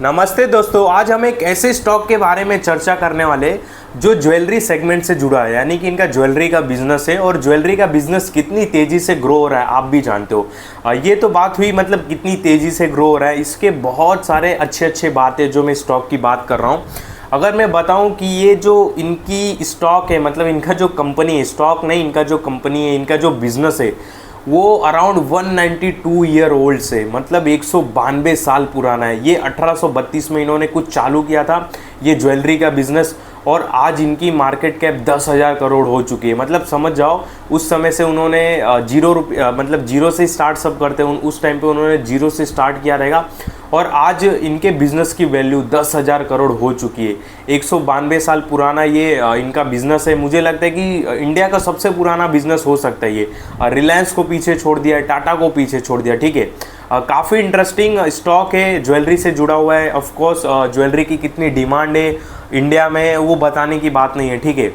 नमस्ते दोस्तों, आज हम एक ऐसे स्टॉक के बारे में चर्चा करने वाले जो ज्वेलरी सेगमेंट से जुड़ा है, यानी कि इनका ज्वेलरी का बिजनेस है और ज्वेलरी का बिजनेस कितनी तेजी से ग्रो हो रहा है आप भी जानते हो। ये तो बात हुई मतलब कितनी तेजी से ग्रो हो रहा है, इसके बहुत सारे अच्छे बातें जो मैं स्टॉक की बात कर रहा हूँ। अगर मैं बताऊं कि ये जो इनकी स्टॉक है, मतलब इनका जो कंपनी है, स्टॉक नहीं, इनका जो कंपनी है, इनका जो बिजनेस है वो अराउंड 192 ईयर ओल्ड से, मतलब 192 साल पुराना है। ये 1832 में इन्होंने कुछ चालू किया था ये ज्वेलरी का बिजनेस, और आज इनकी मार्केट कैप 10,000 करोड़ हो चुकी है। मतलब समझ जाओ, उस समय से उन्होंने मतलब जीरो से स्टार्ट सब करते हैं, उस टाइम पे उन्होंने जीरो से स्टार्ट किया रहेगा, और आज इनके बिजनेस की वैल्यू 10,000 करोड़ हो चुकी है। 192 साल पुराना ये इनका बिजनेस है। मुझे लगता है कि इंडिया का सबसे पुराना बिजनेस हो सकता है ये। रिलायंस को पीछे छोड़ दिया, टाटा को पीछे छोड़ दिया, ठीक है। काफ़ी इंटरेस्टिंग स्टॉक है, ज्वेलरी से जुड़ा हुआ है। ऑफ कोर्स ज्वेलरी की कितनी डिमांड है इंडिया में वो बताने की बात नहीं है, ठीक है।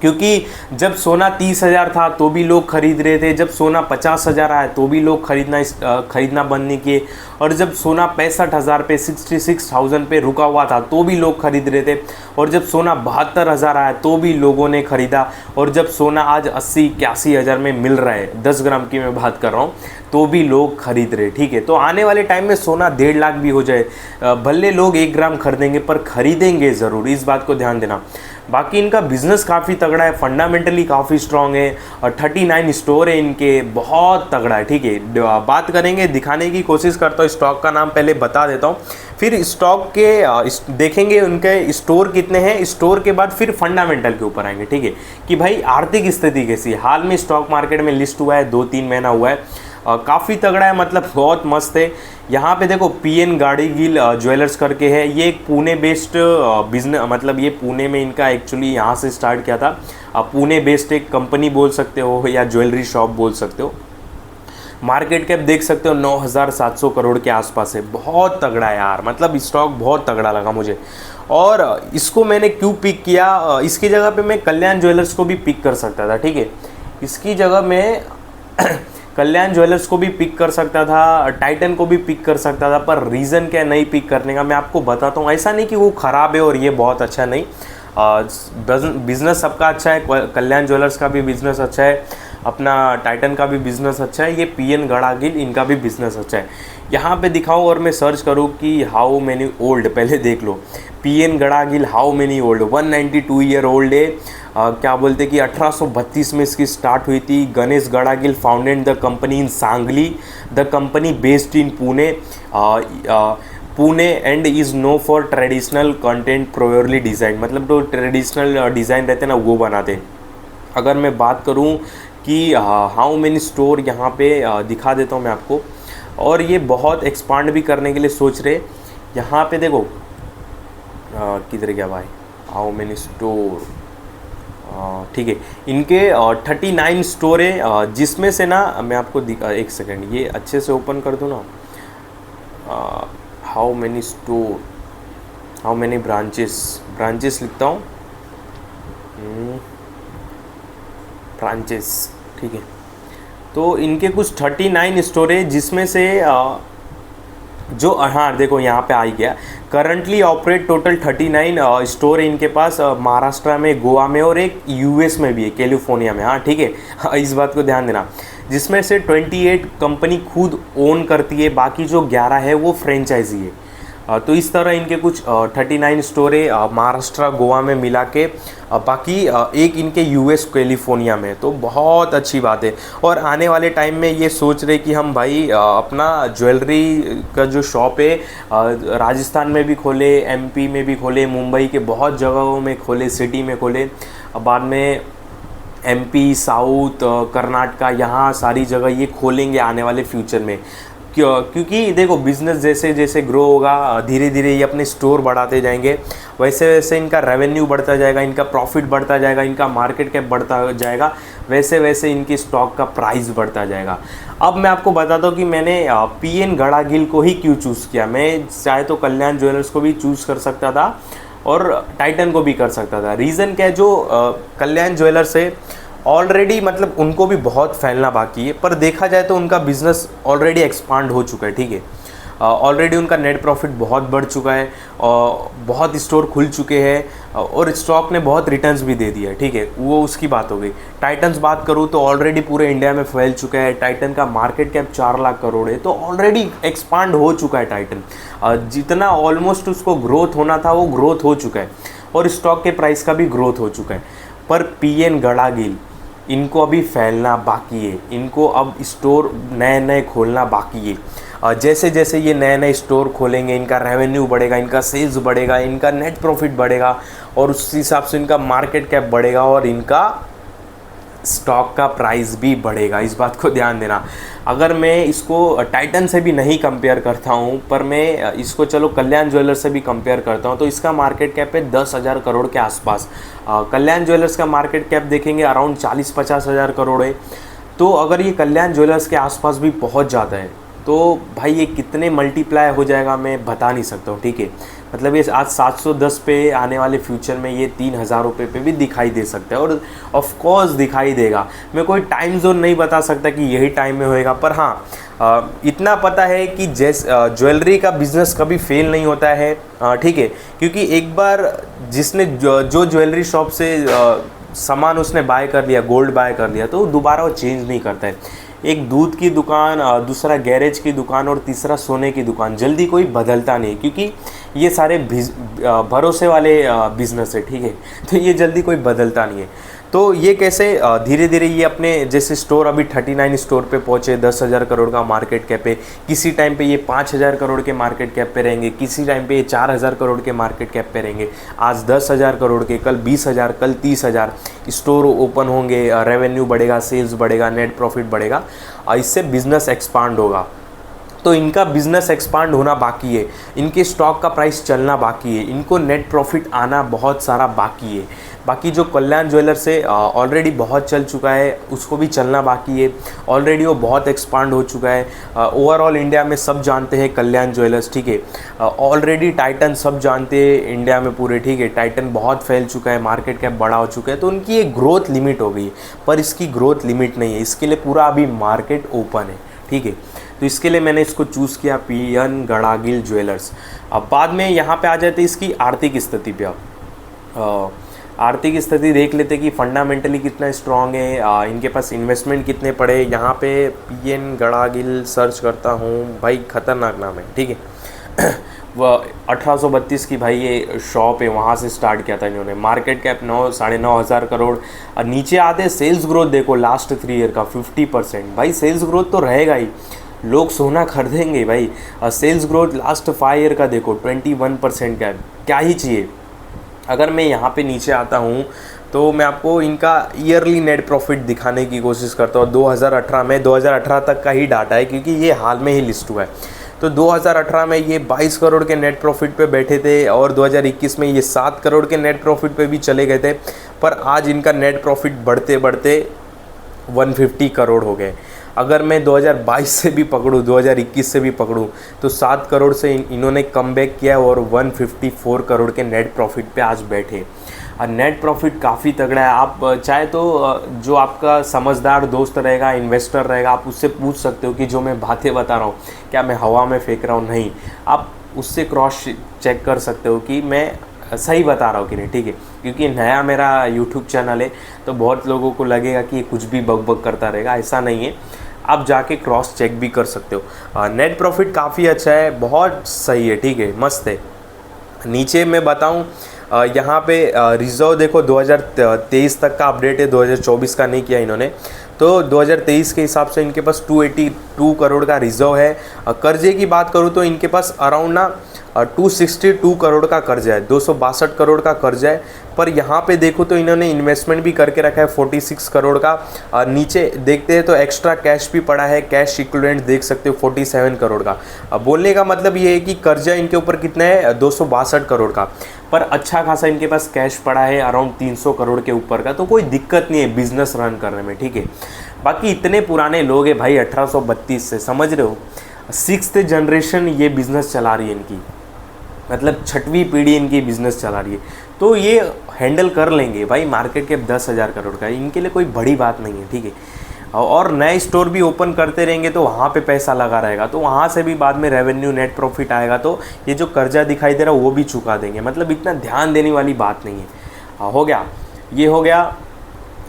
क्योंकि जब सोना 30,000 था तो भी लोग खरीद रहे थे, जब सोना 50,000 आया तो भी लोग खरीदना बंद नहीं किए, और जब सोना 65,000 पे 66,000 पे रुका हुआ था तो भी लोग खरीद रहे थे, और जब सोना 72,000 आया तो भी लोगों ने खरीदा, और जब सोना आज 80-81,000 में मिल रहा है, 10 ग्राम की मैं बात कर रहा हूँ, तो भी लोग खरीद रहे, ठीक है। तो आने वाले टाइम में सोना 1.5 लाख भी हो जाए, भले लोग 1 ग्राम खरीदेंगे पर खरीदेंगे ज़रूर, इस बात को ध्यान देना। बाकी इनका बिजनेस काफ़ी तगड़ा है, फंडामेंटली काफ़ी स्ट्रॉन्ग है, और 39 स्टोर है इनके, बहुत तगड़ा है, ठीक है। बात करेंगे, दिखाने की कोशिश करता हूँ। स्टॉक का नाम पहले बता देता हूँ, फिर स्टॉक के देखेंगे उनके स्टोर कितने हैं, स्टोर के बाद फिर फंडामेंटल के ऊपर आएंगे, ठीक है, कि भाई आर्थिक स्थिति कैसी है। हाल में स्टॉक मार्केट में लिस्ट हुआ है, 2-3 महीना हुआ है, काफ़ी तगड़ा है, मतलब बहुत मस्त है। यहाँ पे देखो PN गाड़ीगिल ज्वेलर्स करके है, ये एक पुणे बेस्ड बिजनेस, मतलब ये पुणे में इनका एक्चुअली यहाँ से स्टार्ट किया था। पुणे बेस्ड एक कंपनी बोल सकते हो या ज्वेलरी शॉप बोल सकते हो। मार्केट कैप देख सकते हो 9,700 करोड़ के आसपास है, बहुत तगड़ा है यार, मतलब स्टॉक बहुत तगड़ा लगा मुझे। और इसको मैंने क्यों पिक किया, इसकी जगह पे मैं कल्याण ज्वेलर्स को भी पिक कर सकता था, ठीक है। इसकी जगह मैं कल्याण ज्वेलर्स को भी पिक कर सकता था, टाइटन को भी पिक कर सकता था, पर रीज़न क्या नहीं पिक करने का मैं आपको बताता हूँ। ऐसा नहीं कि वो ख़राब है और ये बहुत अच्छा नहीं, बिज़नेस सबका अच्छा है, कल्याण ज्वेलर्स का भी बिज़नेस अच्छा है, अपना टाइटन का भी बिज़नेस अच्छा है, ये PN गाड़ीगिल इनका भी बिज़नेस अच्छा है। यहाँ पे दिखाऊँ और मैं सर्च करूँ कि हाउ मैनी ओल्ड, पहले देख लो PN Gadgil how many old, 192 year old है। क्या बोलते कि 1832 में इसकी स्टार्ट हुई थी। Ganesh Gadgil founded the company in Sangli, the company based in Pune Pune and is known for traditional content priorly design, मतलब जो ट्रेडिशनल डिज़ाइन रहते हैं ना वो बनाते। अगर मैं बात करूं कि हाउ मेनी स्टोर, यहाँ पे दिखा देता हूँ मैं आपको, और ये बहुत एक्सपांड भी करने के लिए सोच रहे। यहाँ पे देखो किधर गया भाई, हाउ मेनी स्टोर, ठीक है, इनके 39 स्टोर है, जिसमें से ना मैं आपको एक सेकेंड ये अच्छे से ओपन कर दूँ ना। How many store, how many branches लिखता हूँ, ब्रांचेस, ठीक है। तो इनके कुछ 39 स्टोर है, जिसमें से जो, हाँ देखो यहाँ पे आ ही गया, करंटली ऑपरेट टोटल 39 स्टोर है इनके पास, महाराष्ट्र में, गोवा में, और एक US में भी है, कैलिफोर्निया में, हाँ ठीक है। इस बात को ध्यान देना, जिसमें से 28 कंपनी खुद ओन करती है, बाकी जो 11 है वो फ्रेंचाइजी है। तो इस तरह इनके कुछ 39 स्टोर है, महाराष्ट्र गोवा में मिला के, बाकी एक इनके US कैलिफोर्निया में। तो बहुत अच्छी बात है, और आने वाले टाइम में ये सोच रहे कि हम भाई अपना ज्वेलरी का जो शॉप है राजस्थान में भी खोले, MP में भी खोले, मुंबई के बहुत जगहों में खोले, सिटी में खोले, बाद में MP, साउथ, कर्नाटका, यहाँ सारी जगह ये खोलेंगे आने वाले फ्यूचर में। क्योंकि देखो बिज़नेस जैसे जैसे ग्रो होगा, धीरे धीरे ये अपने स्टोर बढ़ाते जाएंगे, वैसे वैसे इनका रेवेन्यू बढ़ता जाएगा, इनका प्रॉफिट बढ़ता जाएगा, इनका मार्केट कैप बढ़ता जाएगा, वैसे वैसे इनकी स्टॉक का प्राइस बढ़ता जाएगा। अब मैं आपको बताता हूँ कि मैंने PN गाड़ीगिल को ही क्यों चूज़ किया। मैं चाहे तो कल्याण ज्वेलर्स को भी चूज़ कर सकता था और टाइटन को भी कर सकता था। रीज़न क्या है, जो कल्याण ज्वेलर्स है ऑलरेडी, मतलब उनको भी बहुत फैलना बाकी है, पर देखा जाए तो उनका बिज़नेस ऑलरेडी एक्सपांड हो चुका है, ठीक है। ऑलरेडी उनका नेट प्रॉफिट बहुत बढ़ चुका है और बहुत स्टोर खुल चुके हैं और स्टॉक ने बहुत रिटर्न्स भी दे दिया है, ठीक है, वो उसकी बात हो गई। टाइटन्स बात करूँ तो ऑलरेडी पूरे इंडिया में फैल चुका है। टाइटन का मार्केट कैप 4 लाख करोड़ है, तो ऑलरेडी एक्सपांड हो चुका है टाइटन। जितना ऑलमोस्ट उसको ग्रोथ होना था वो ग्रोथ हो चुका है और स्टॉक के प्राइस का भी ग्रोथ हो चुका है। पर पीएन गड़ागिल, इनको अभी फैलना बाकी है, इनको अब स्टोर नए नए खोलना बाकी है। जैसे जैसे ये नए नए स्टोर खोलेंगे इनका रेवेन्यू बढ़ेगा, इनका सेल्स बढ़ेगा, इनका नेट प्रॉफिट बढ़ेगा और उस हिसाब से इनका मार्केट कैप बढ़ेगा और इनका स्टॉक का प्राइस भी बढ़ेगा। इस बात को ध्यान देना। अगर मैं इसको टाइटन से भी नहीं कंपेयर करता हूँ, पर मैं इसको चलो कल्याण ज्वेलर्स से भी कंपेयर करता हूँ, तो इसका मार्केट कैप है 10,000 करोड़ के आसपास। कल्याण ज्वेलर्स का मार्केट कैप देखेंगे अराउंड 40-50 हज़ार करोड़ है। तो अगर ये कल्याण ज्वेलर्स के आसपास भी पहुँच जाता है तो भाई ये कितने मल्टीप्लाई हो जाएगा मैं बता नहीं सकता हूँ, ठीक है। मतलब ये आज 710 पे आने वाले फ्यूचर में ये 3,000 रुपये पे भी दिखाई दे सकता है और ऑफ कोर्स दिखाई देगा। मैं कोई टाइम जोन नहीं बता सकता कि यही टाइम में होएगा, पर हाँ इतना पता है कि ज्वेलरी का बिज़नेस कभी फेल नहीं होता है, ठीक है। क्योंकि एक बार जिसने जो ज्वेलरी शॉप से सामान उसने बाय कर लिया, गोल्ड बाय कर लिया, तो दोबारा वो चेंज नहीं करता है। एक दूध की दुकान, दूसरा गैरेज की दुकान और तीसरा सोने की दुकान, जल्दी कोई बदलता नहीं, क्योंकि ये सारे भरोसे वाले बिजनेस है, ठीक है। तो ये जल्दी कोई बदलता नहीं है। तो ये कैसे धीरे धीरे ये अपने जैसे स्टोर अभी 39 स्टोर पे पहुँचे, 10,000 करोड़ का मार्केट कैप है। किसी टाइम पे ये 5,000 करोड़ के मार्केट कैप पे रहेंगे, किसी टाइम पे ये 4,000 करोड़ के मार्केट कैप पे रहेंगे। आज 10,000 करोड़ के, कल 20,000, कल 30,000 स्टोर ओपन होंगे, रेवेन्यू बढ़ेगा, सेल्स बढ़ेगा, नेट प्रॉफिट बढ़ेगा, इससे बिजनेस एक्सपांड होगा। तो इनका बिजनेस एक्सपांड होना बाकी है, इनके स्टॉक का प्राइस चलना बाकी है, इनको नेट प्रॉफिट आना बहुत सारा बाकी है। बाकी जो कल्याण ज्वेलर्स है ऑलरेडी बहुत चल चुका है, उसको भी चलना बाकी है। ऑलरेडी वो बहुत एक्सपांड हो चुका है। ओवरऑल इंडिया में सब जानते हैं कल्याण ज्वेलर्स, ठीक है। ऑलरेडी टाइटन सब जानते हैं इंडिया में पूरे, ठीक है। टाइटन बहुत फैल चुका है, मार्केट कैप बड़ा हो चुका है, तो उनकी एक ग्रोथ लिमिट हो गई है। पर इसकी ग्रोथ लिमिट नहीं है, इसके लिए पूरा अभी मार्केट ओपन है, ठीक है। तो इसके लिए मैंने इसको चूज़ किया, पीएन गड़ागिल ज्वेलर्स। अब बाद में यहाँ पे आ जाते इसकी आर्थिक स्थिति पे। अब आर्थिक स्थिति देख लेते कि फंडामेंटली कितना स्ट्रॉन्ग है, इनके पास इन्वेस्टमेंट कितने पड़े। यहाँ पे पीएन गड़ागिल सर्च करता हूँ, भाई खतरनाक नाम है, ठीक है। वह 1832 की भाई ये शॉप है, वहाँ से स्टार्ट किया था इन्होंने। Market cap 9-9.5 crore. नीचे आते सेल्स ग्रोथ देखो लास्ट 3 ईयर का 50%। भाई सेल्स ग्रोथ तो रहेगा ही, लोग सोना खरीदेंगे भाई। सेल्स ग्रोथ लास्ट 5 ईयर का देखो 21% का, क्या ही चाहिए। अगर मैं यहाँ पे नीचे आता हूँ तो मैं आपको इनका ईयरली नेट प्रॉफिट दिखाने की कोशिश करता हूँ। 2018 में, 2018 तक का ही डाटा है क्योंकि ये हाल में ही लिस्ट हुआ है। तो 2018 में ये 22 करोड़ के नेट प्रॉफिट पे बैठे थे और 2021 में ये 7 करोड़ के नेट प्रॉफिट पे भी चले गए थे। पर आज इनका नेट प्रॉफिट बढ़ते बढ़ते 150 करोड़ हो गए। अगर मैं 2022 से भी पकड़ूँ, 2021 से भी पकड़ूँ, तो 7 करोड़ से इन्होंने कमबैक किया और 154 करोड़ के नेट प्रॉफिट पे आज बैठे। और नेट प्रॉफिट काफ़ी तगड़ा है। आप चाहे तो जो आपका समझदार दोस्त रहेगा, इन्वेस्टर रहेगा, आप उससे पूछ सकते हो कि जो मैं बातें बता रहा हूँ क्या मैं हवा में फेंक रहा हूँ, नहीं। आप उससे क्रॉस चेक कर सकते हो कि मैं सही बता रहा हूँ कि नहीं, ठीक है। क्योंकि नया मेरा यूट्यूब चैनल है तो बहुत लोगों को लगेगा कि ये कुछ भी बक करता रहेगा, ऐसा नहीं है। आप जाके क्रॉस चेक भी कर सकते हो। नेट प्रॉफिट काफ़ी अच्छा है, बहुत सही है, ठीक है, मस्त है। नीचे मैं बताऊं यहाँ पे रिज़र्व देखो 2023 तक का अपडेट है, 2024 का नहीं किया इन्होंने। तो 2023 के हिसाब से इनके पास 282 करोड़ का रिज़र्व है। कर्जे की बात करूँ तो इनके पास अराउंड ना 262 करोड़ का कर्जा है, 262 करोड़ का कर्जा है। पर यहाँ पे देखो तो इन्होंने इन्वेस्टमेंट भी करके रखा है 46 करोड़ का। नीचे देखते हैं तो एक्स्ट्रा कैश भी पड़ा है, कैश इक्विवेलेंट देख सकते हो 47 करोड़ का। बोलने का मतलब ये है कि कर्जा इनके ऊपर कितना है, 262 करोड़ का। पर अच्छा खासा इनके पास कैश पड़ा है अराउंड 300 करोड़ के ऊपर का, तो कोई दिक्कत नहीं है बिजनेस रन करने में, ठीक है। बाकी इतने पुराने लोग हैं भाई, 1832 से, समझ रहे हो, 6th जनरेशन ये बिज़नेस चला रही है इनकी, मतलब 6वीं पीढ़ी इनकी बिज़नेस चला रही है। तो ये हैंडल कर लेंगे भाई। मार्केट कैप 10,000 करोड़ का, इनके लिए कोई बड़ी बात नहीं है, ठीक है। और नए स्टोर भी ओपन करते रहेंगे तो वहाँ पे पैसा लगा रहेगा, तो वहाँ से भी बाद में रेवेन्यू नेट प्रॉफिट आएगा, तो ये जो कर्जा दिखाई दे रहा है वो भी चुका देंगे। मतलब इतना ध्यान देने वाली बात नहीं है। हो गया, ये हो गया।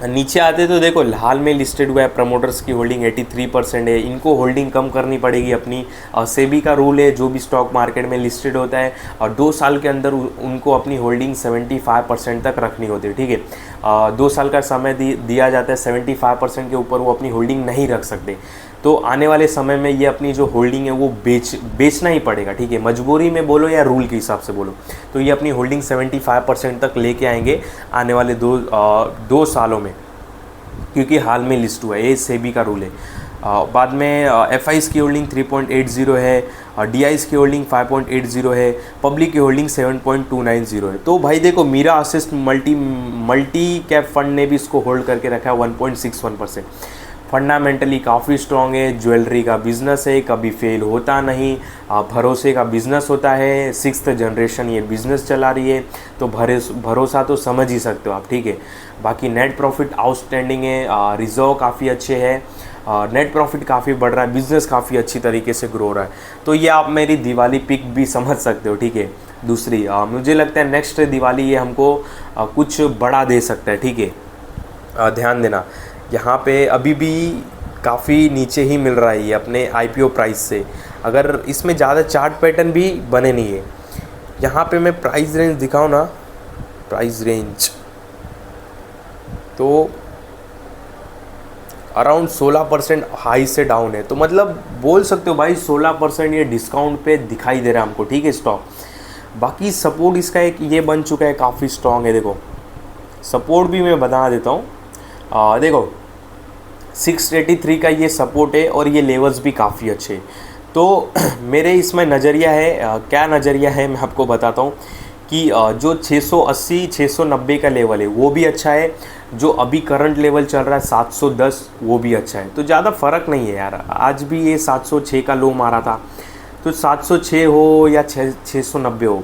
नीचे आते तो देखो हाल में लिस्टेड हुआ है, प्रमोटर्स की होल्डिंग 83% है, इनको होल्डिंग कम करनी पड़ेगी अपनी। सेबी का रूल है, जो भी स्टॉक मार्केट में लिस्टेड होता है और 2 साल के अंदर उनको अपनी होल्डिंग 75% तक रखनी होती है, ठीक है। 2 साल का समय दिया जाता है, 75% के ऊपर वो अपनी होल्डिंग नहीं रख सकते। तो आने वाले समय में ये अपनी जो होल्डिंग है वो बेचना ही पड़ेगा, ठीक है। मजबूरी में बोलो या रूल के हिसाब से बोलो, तो ये अपनी होल्डिंग 75% तक लेके आएंगे आने वाले 2 सालों में, क्योंकि हाल में लिस्ट हुआ है, ये सेबी का रूल है। बाद में एफ आईज़ की होल्डिंग 3.80 है, डी आईज़ की होल्डिंग 5.80 है, पब्लिक की होल्डिंग 7.290 है। तो भाई देखो Mirae Asset multi cap fund ने भी इसको होल्ड करके रखा है 1.61%। फंडामेंटली काफ़ी स्ट्रॉन्ग है, ज्वेलरी का बिज़नेस है, कभी फेल होता नहीं, भरोसे का बिज़नेस होता है, 6th जनरेशन ये बिज़नेस चला रही है, तो भरोसा तो समझ ही सकते हो आप, ठीक है। बाकी नेट प्रॉफिट आउटस्टैंडिंग है, रिजर्व काफ़ी अच्छे है, नेट प्रॉफिट काफ़ी बढ़ रहा है, बिज़नेस काफ़ी अच्छी तरीके से ग्रो हो रहा है। तो ये आप मेरी दिवाली पिक भी समझ सकते हो, ठीक है। दूसरी मुझे लगता है नेक्स्ट दिवाली ये हमको कुछ बड़ा दे सकता है, ठीक है। ध्यान देना, यहाँ पे अभी भी काफ़ी नीचे ही मिल रहा है ये अपने आईपीओ प्राइस से। अगर इसमें ज़्यादा चार्ट पैटर्न भी बने नहीं है। यहाँ पे मैं प्राइस रेंज दिखाऊँ ना, प्राइस रेंज तो अराउंड 16% हाई से डाउन है, तो मतलब बोल सकते हो भाई 16% ये डिस्काउंट पे दिखाई दे रहा है हमको, ठीक है स्टॉक। बाकी सपोर्ट इसका एक ये बन चुका है, काफ़ी स्ट्रॉन्ग है। देखो सपोर्ट भी मैं बता देता हूँ, देखो 683 का ये सपोर्ट है और ये लेवल्स भी काफ़ी अच्छे हैं। तो मेरे इसमें नज़रिया है, क्या नज़रिया है मैं आपको बताता हूँ कि जो 680 690 का लेवल है वो भी अच्छा है, जो अभी करंट लेवल चल रहा है 710 वो भी अच्छा है। तो ज़्यादा फ़र्क नहीं है यार, आज भी ये 706 का लो मारा था, तो 706 हो या 690 हो,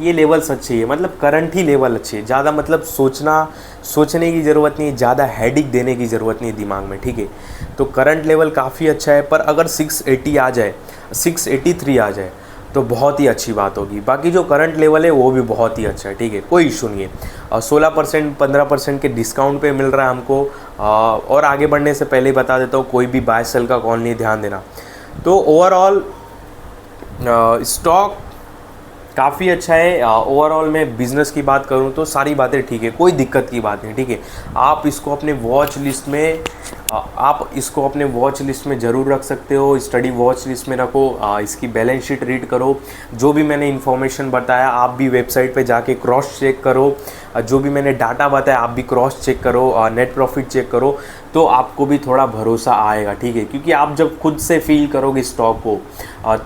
ये लेवल्स अच्छे है, मतलब करंट ही लेवल अच्छे है। ज़्यादा मतलब सोचने की ज़रूरत नहीं है, ज़्यादा हेडिक देने की ज़रूरत नहीं है दिमाग में, ठीक है। तो करंट लेवल काफ़ी अच्छा है, पर अगर 680 आ जाए, 683 आ जाए तो बहुत ही अच्छी बात होगी। बाकी जो करंट लेवल है वो भी बहुत ही अच्छा है, ठीक है, कोई इशू नहीं है। 16% 15% के डिस्काउंट पे मिल रहा है हमको। और आगे बढ़ने से पहले बता देता हूँ, कोई भी बाय सेल का कॉल नहीं, ध्यान देना। तो ओवरऑल स्टॉक काफ़ी अच्छा है। ओवरऑल मैं बिज़नेस की बात करूं तो सारी बातें ठीक है, कोई दिक्कत की बात नहीं, ठीक है। आप इसको अपने वॉच लिस्ट में ज़रूर रख सकते हो, स्टडी वॉच लिस्ट में रखो। इसकी बैलेंस शीट रीड करो, जो भी मैंने इन्फॉर्मेशन बताया आप भी वेबसाइट पे जाके क्रॉस चेक करो, जो भी मैंने डाटा बताया आप भी क्रॉस चेक करो, नेट प्रॉफिट चेक करो, तो आपको भी थोड़ा भरोसा आएगा, ठीक है। क्योंकि आप जब खुद से फील करोगे स्टॉक को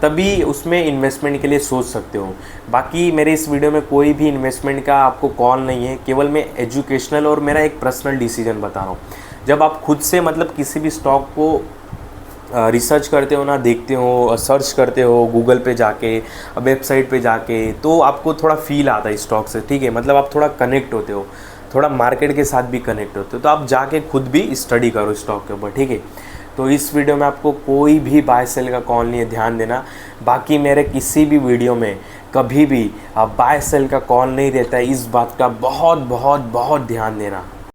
तभी उसमें इन्वेस्टमेंट के लिए सोच सकते हो। बाकी मेरे इस वीडियो में कोई भी इन्वेस्टमेंट का आपको कॉल नहीं है, केवल मैं एजुकेशनल और मेरा एक पर्सनल डिसीजन बता रहा हूँ। जब आप खुद से मतलब किसी भी स्टॉक को रिसर्च करते हो ना, देखते हो, सर्च करते हो गूगल पे जाके, वेबसाइट पे जाके, तो आपको थोड़ा फील आता है स्टॉक से, ठीक है। मतलब आप थोड़ा कनेक्ट होते हो, थोड़ा मार्केट के साथ भी कनेक्ट होते हो, तो आप जाके खुद भी स्टडी करो स्टॉक के ऊपर, ठीक है। तो इस वीडियो में आपको कोई भी बाय सेल का कॉल नहीं है, ध्यान देना। बाकी मेरे किसी भी वीडियो में कभी भी बाय सेल का कॉल नहीं रहता है, इस बात का बहुत बहुत बहुत ध्यान देना।